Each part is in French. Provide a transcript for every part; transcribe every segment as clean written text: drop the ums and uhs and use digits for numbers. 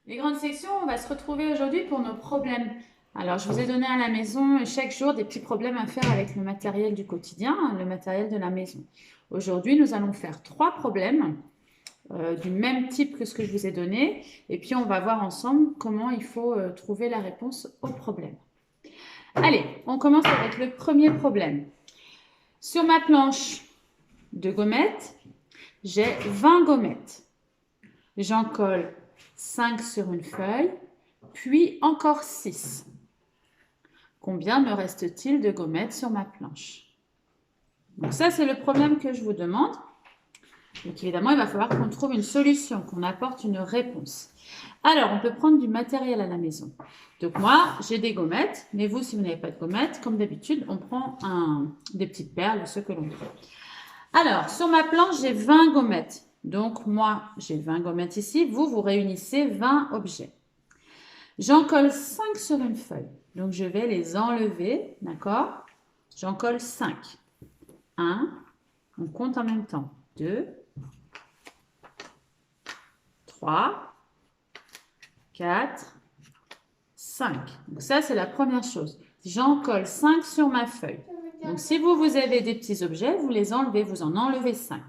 Les grandes sections, on va se retrouver aujourd'hui pour nos problèmes. Alors, je vous ai donné à la maison chaque jour des petits problèmes à faire avec le matériel du quotidien, le matériel de la maison. Aujourd'hui, nous allons faire 3 problèmes du même type que ce que je vous ai donné. Et puis, on va voir ensemble comment il faut trouver la réponse au problème. Allez, on commence avec le premier problème. Sur ma planche de gommettes, j'ai 20 gommettes. J'en colle 5 sur une feuille, puis encore 6. Combien me reste-t-il de gommettes sur ma planche? Donc ça, c'est le problème que je vous demande. Donc évidemment, il va falloir qu'on trouve une solution, qu'on apporte une réponse. Alors, on peut prendre du matériel à la maison. Donc moi, j'ai des gommettes, mais vous, si vous n'avez pas de gommettes, comme d'habitude, on prend des petites perles, ce que l'on veut. Alors, sur ma planche, j'ai 20 gommettes. Donc moi, j'ai 20 gommettes ici. Vous réunissez 20 objets. J'en colle 5 sur une feuille. Donc je vais les enlever, d'accord? J'en colle 5. 1, on compte en même temps. 2, 3, 4, 5. Donc ça, c'est la première chose. J'en colle 5 sur ma feuille. Donc si vous avez des petits objets, vous les enlevez, vous en enlevez 5.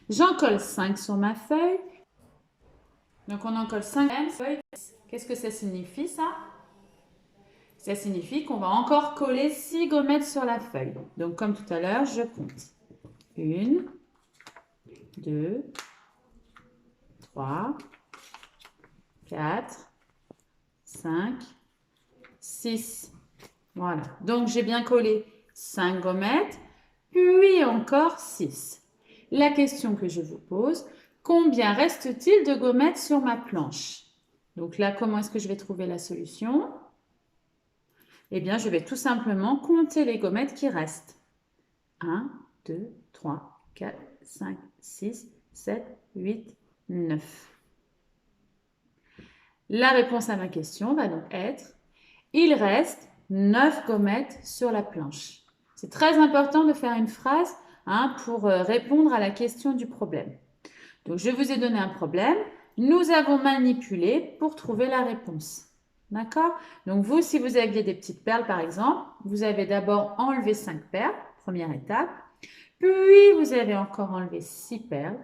J'en colle 5 sur ma feuille. Donc on en colle 5 feuilles. Qu'est-ce que ça signifie ça? Ça signifie qu'on va encore coller 6 gommettes sur la feuille. Donc comme tout à l'heure, je compte. 1, 2, 3, 4, 5, 6. Voilà. Donc j'ai bien collé 5 gommettes, puis encore 6. La question que je vous pose, combien reste-t-il de gommettes sur ma planche? Donc là, comment est-ce que je vais trouver la solution? Eh bien, je vais tout simplement compter les gommettes qui restent. 1, 2, 3, 4, 5, 6, 7, 8, 9. La réponse à ma question va donc être, il reste 9 gommettes sur la planche. C'est très important de faire une phrase pour répondre à la question du problème. Donc, je vous ai donné un problème. Nous avons manipulé pour trouver la réponse. D'accord? Donc, vous, si vous aviez des petites perles, par exemple, vous avez d'abord enlevé 5 perles, première étape. Puis, vous avez encore enlevé 6 perles.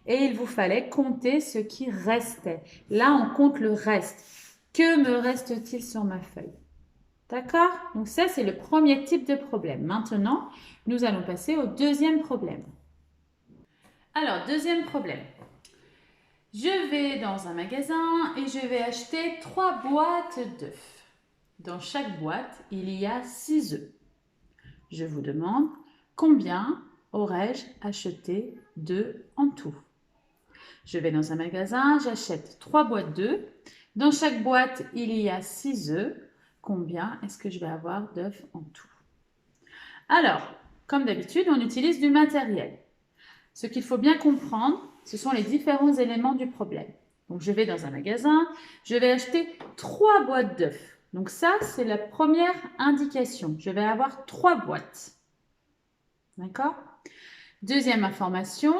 Et il vous fallait compter ce qui restait. Là, on compte le reste. Que me reste-t-il sur ma feuille? D'accord? Donc, ça, c'est le premier type de problème. Maintenant, nous allons passer au deuxième problème. Alors, deuxième problème. Je vais dans un magasin et je vais acheter 3 boîtes d'œufs. Dans chaque boîte, il y a 6 œufs. Je vous demande combien aurais-je acheté d'œufs en tout? Je vais dans un magasin, j'achète 3 boîtes d'œufs. Dans chaque boîte, il y a 6 œufs. Combien est-ce que je vais avoir d'œufs en tout? Alors, comme d'habitude, on utilise du matériel. Ce qu'il faut bien comprendre, ce sont les différents éléments du problème. Donc, je vais dans un magasin, je vais acheter 3 boîtes d'œufs. Donc, ça, c'est la première indication. Je vais avoir 3 boîtes. D'accord? Deuxième information,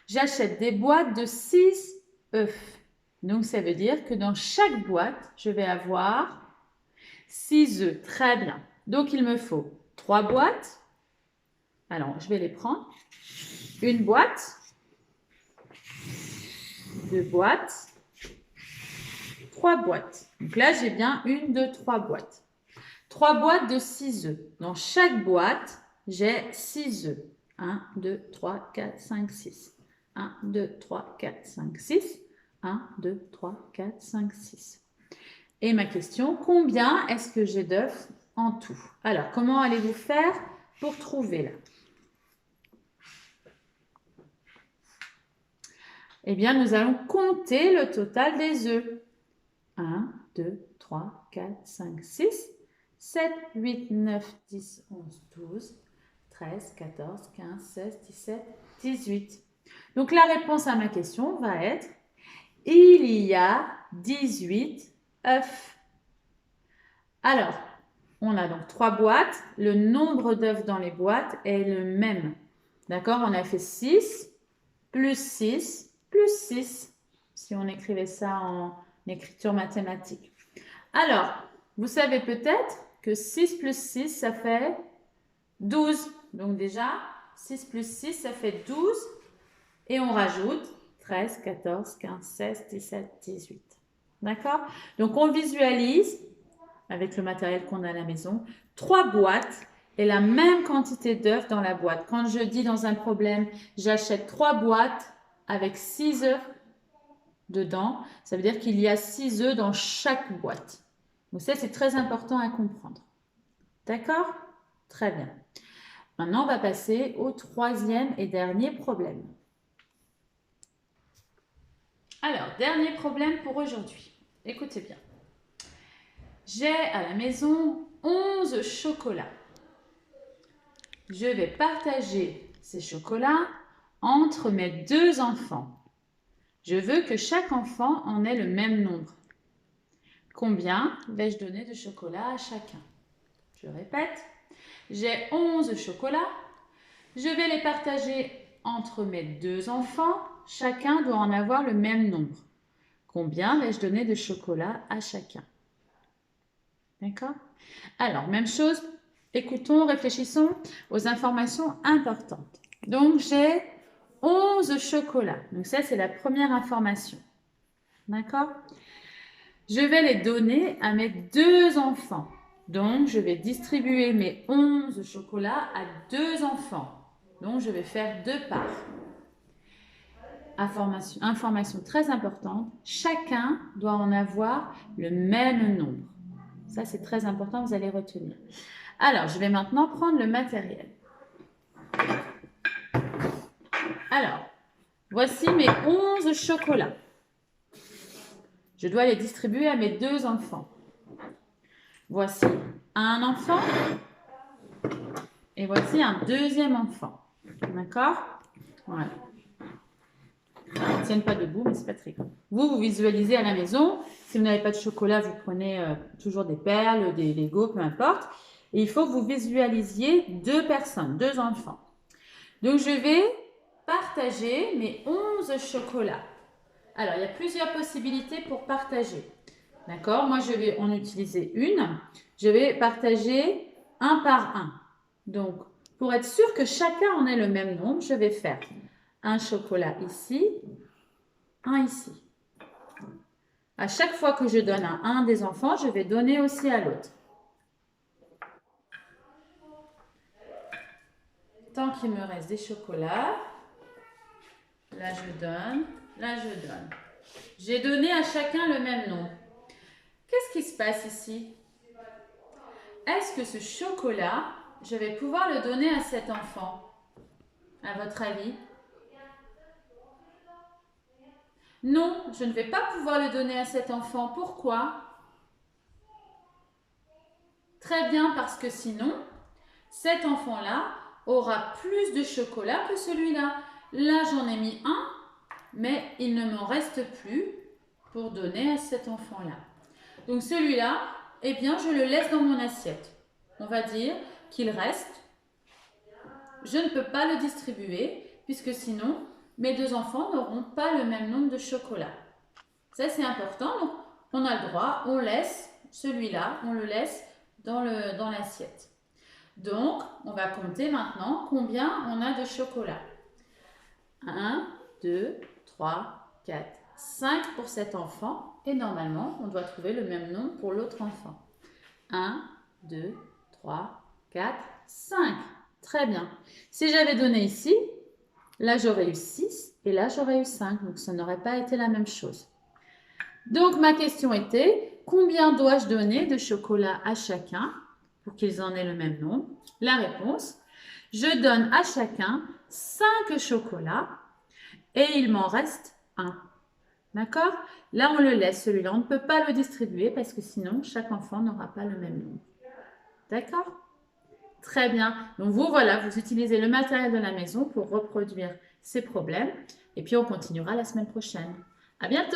j'achète des boîtes de 6 œufs. Donc, ça veut dire que dans chaque boîte, je vais avoir 6 œufs. Très bien. Donc, il me faut 3 boîtes. Alors, je vais les prendre. Une boîte, 2 boîtes, 3 boîtes. Donc là, j'ai bien 1, 2, 3 boîtes. 3 boîtes de 6 œufs. Dans chaque boîte, j'ai 6 œufs. 1, 2, 3, 4, 5, 6. 1, 2, 3, 4, 5, 6. 1, 2, 3, 4, 5, 6. Et ma question, combien est-ce que j'ai d'œufs en tout? Alors, comment allez-vous faire pour trouver là? Eh bien, nous allons compter le total des œufs. 1, 2, 3, 4, 5, 6, 7, 8, 9, 10, 11, 12, 13, 14, 15, 16, 17, 18. Donc, la réponse à ma question va être, il y a 18 œufs. Alors, on a donc 3 boîtes. Le nombre d'œufs dans les boîtes est le même. D'accord? On a fait 6 plus 6 plus 6. Si on écrivait ça l'écriture mathématique. Alors, vous savez peut-être que 6 plus 6, ça fait 12. Donc déjà, 6 plus 6, ça fait 12. Et on rajoute 13, 14, 15, 16, 17, 18. D'accord? Donc on visualise, avec le matériel qu'on a à la maison, 3 boîtes et la même quantité d'œufs dans la boîte. Quand je dis dans un problème, j'achète 3 boîtes avec 6 œufs dedans, ça veut dire qu'il y a 6 œufs dans chaque boîte. Donc ça, c'est très important à comprendre. D'accord? Très bien. Maintenant, on va passer au troisième et dernier problème. Alors, dernier problème pour aujourd'hui. Écoutez bien. J'ai à la maison 11 chocolats. Je vais partager ces chocolats entre mes 2 enfants. Je veux que chaque enfant en ait le même nombre. Combien vais-je donner de chocolat à chacun? Je répète, j'ai 11 chocolats. Je vais les partager entre mes 2 enfants. Chacun doit en avoir le même nombre. Combien vais-je donner de chocolat à chacun? D'accord? Alors, même chose, écoutons, réfléchissons aux informations importantes. Donc, j'ai 11 chocolats. Donc, ça, c'est la première information. D'accord? Je vais les donner à mes 2 enfants. Donc, je vais distribuer mes 11 chocolats à 2 enfants. Donc, je vais faire 2 parts. Information très importante, chacun doit en avoir le même nombre. Ça, c'est très important, vous allez retenir. Alors, je vais maintenant prendre le matériel. Alors, voici mes 11 chocolats. Je dois les distribuer à mes 2 enfants. Voici un enfant et voici un deuxième enfant. D'accord? Voilà. Ils ne tiennent pas debout, mais c'est pas très grave. Vous visualisez à la maison. Si vous n'avez pas de chocolat, vous prenez toujours des perles, des Legos, peu importe. Et il faut que vous visualisiez 2 personnes, 2 enfants. Donc, je vais partager mes 11 chocolats. Alors, il y a plusieurs possibilités pour partager. D'accord? Moi, je vais en utiliser une. Je vais partager un par un. Donc, pour être sûr que chacun en ait le même nombre, je vais faire un chocolat ici, un ici. À chaque fois que je donne à un des enfants, je vais donner aussi à l'autre. Tant qu'il me reste des chocolats, là je donne, là je donne. J'ai donné à chacun le même nombre. Qu'est-ce qui se passe ici? Est-ce que ce chocolat, je vais pouvoir le donner à cet enfant? À votre avis? Non, je ne vais pas pouvoir le donner à cet enfant. Pourquoi? Très bien, parce que sinon, cet enfant-là aura plus de chocolat que celui-là. Là, j'en ai mis un, mais il ne m'en reste plus pour donner à cet enfant-là. Donc celui-là, eh bien, je le laisse dans mon assiette. On va dire qu'il reste. Je ne peux pas le distribuer, puisque sinon, mes 2 enfants n'auront pas le même nombre de chocolat. Ça, c'est important. Donc, on a le droit, on laisse celui-là, on le laisse dans l'assiette. Donc, on va compter maintenant combien on a de chocolat. 1, 2, 3, 4, 5 pour cet enfant. Et normalement, on doit trouver le même nombre pour l'autre enfant. 1, 2, 3, 4, 5. Très bien. Si j'avais donné ici, là j'aurais eu 6 et là j'aurais eu 5. Donc, ça n'aurait pas été la même chose. Donc, ma question était, combien dois-je donner de chocolat à chacun pour qu'ils en aient le même nombre? La réponse, je donne à chacun 5 chocolats et il m'en reste 1. D'accord? Là, on le laisse, celui-là. On ne peut pas le distribuer parce que sinon, chaque enfant n'aura pas le même nombre. D'accord? Très bien. Donc, vous, voilà, vous utilisez le matériel de la maison pour reproduire ces problèmes. Et puis, on continuera la semaine prochaine. À bientôt!